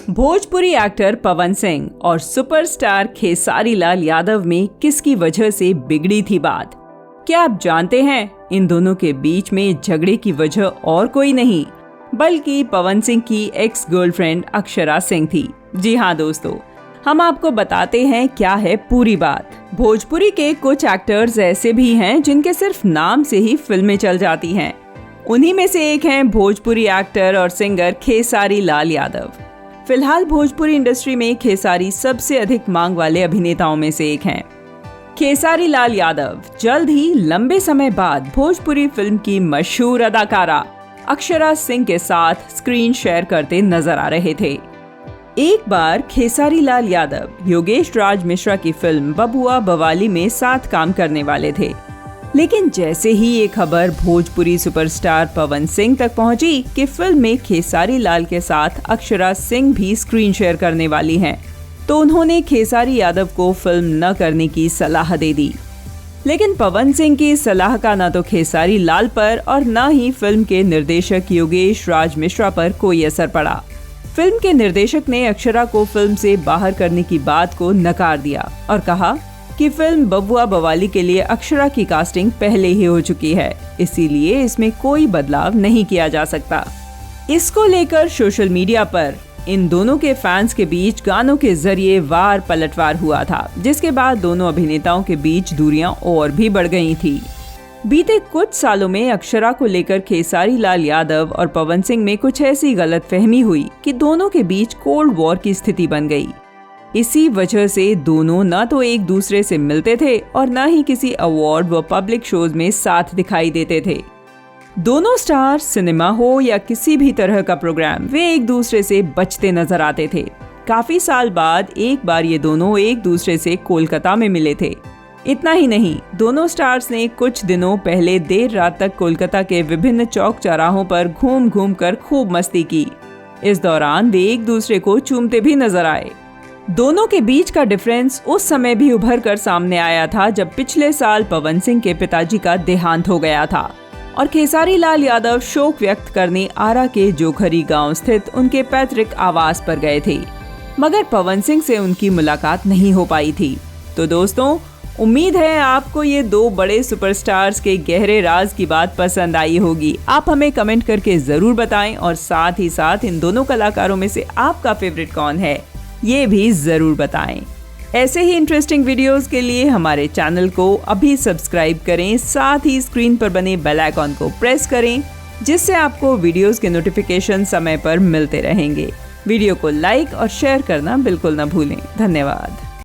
Bhojpuri actor Pawan Singh और superstar Khesari Lal Yadav में किसकी वजह से बिगड़ी थी बात? क्या आप जानते हैं इन दोनों के बीच में झगड़े की वजह और कोई नहीं बल्कि पवन सिंह की एक्स गर्लफ्रेंड अक्षरा सिंह थी। जी हाँ दोस्तों, हम आपको बताते हैं क्या है पूरी बात। भोजपुरी के कुछ एक्टर्स ऐसे भी हैं जिनके सिर्फ नाम से ही फिल्में चल जाती हैं। उन्हीं में से एक हैं भोजपुरी एक्टर और सिंगर खेसारी लाल यादव। फिलहाल भोजपुरी इंडस्ट्री में खेसारी सबसे अधिक मांग वाले अभिनेताओं में से एक हैं। खेसारी लाल यादव जल्द ही लंबे समय बाद भोजपुरी फिल्म की मशहूर अदाकारा अक्षरा सिंह के साथ स्क्रीन शेयर करते नजर आ रहे थे। एक बार खेसारी लाल यादव योगेश राज मिश्रा की फिल्म बबुआ बवाली में साथ काम करने वाले थे, लेकिन जैसे ही ये खबर भोजपुरी सुपरस्टार पवन सिंह तक पहुंची कि फिल्म में खेसारी लाल के साथ अक्षरा सिंह भी स्क्रीन शेयर करने वाली हैं, तो उन्होंने खेसारी यादव को फिल्म न करने की सलाह दे दी। लेकिन पवन सिंह की सलाह का न तो खेसारी लाल पर और न ही फिल्म के निर्देशक योगेश राज मिश्रा पर कोई असर पड़ा। फिल्म के निर्देशक ने अक्षरा को फिल्म से बाहर करने की बात को नकार दिया और कहा कि फिल्म बबुआ बवाली के लिए अक्षरा की कास्टिंग पहले ही हो चुकी है, इसीलिए इसमें कोई बदलाव नहीं किया जा सकता। इसको लेकर सोशल मीडिया पर इन दोनों के फैंस के बीच गानों के जरिए वार पलटवार हुआ था, जिसके बाद दोनों अभिनेताओं के बीच दूरियां और भी बढ़ गई थी। बीते कुछ सालों में अक्षरा को लेकर खेसारी लाल यादव और पवन सिंह में कुछ ऐसी गलतफहमी हुई कि दोनों के बीच कोल्ड वॉर की स्थिति बन गई। इसी वजह से दोनों न तो एक दूसरे से मिलते थे और न ही किसी अवार्ड व पब्लिक शोज में साथ दिखाई देते थे। दोनों स्टार सिनेमा हो या किसी भी तरह का प्रोग्राम, वे एक दूसरे से बचते नजर आते थे। काफी साल बाद एक बार ये दोनों एक दूसरे से कोलकाता में मिले थे। इतना ही नहीं, दोनों स्टार्स ने कुछ दिनों पहले देर रात तक कोलकाता के विभिन्न चौक चौराहों पर घूम घूम कर खूब मस्ती की। इस दौरान वे एक दूसरे को चूमते भी नजर आए। दोनों के बीच का डिफरेंस उस समय भी उभर कर सामने आया था जब पिछले साल पवन सिंह के पिताजी का देहांत हो गया था और खेसारी लाल यादव शोक व्यक्त करने आरा के जोखरी गांव स्थित उनके पैतृक आवास पर गए थे, मगर पवन सिंह से उनकी मुलाकात नहीं हो पाई थी। तो दोस्तों, उम्मीद है आपको ये दो बड़े सुपरस्टार्स के गहरे राज की बात पसंद आई होगी। आप हमें कमेंट करके जरूर बताएं और साथ ही साथ इन दोनों कलाकारों में से आपका फेवरेट कौन है ये भी जरूर बताएं। ऐसे ही इंटरेस्टिंग वीडियोस के लिए हमारे चैनल को अभी सब्सक्राइब करें, साथ ही स्क्रीन पर बने बेल आइकॉन को प्रेस करें, जिससे आपको वीडियोस के नोटिफिकेशन समय पर मिलते रहेंगे। वीडियो को लाइक और शेयर करना बिल्कुल न भूलें। धन्यवाद।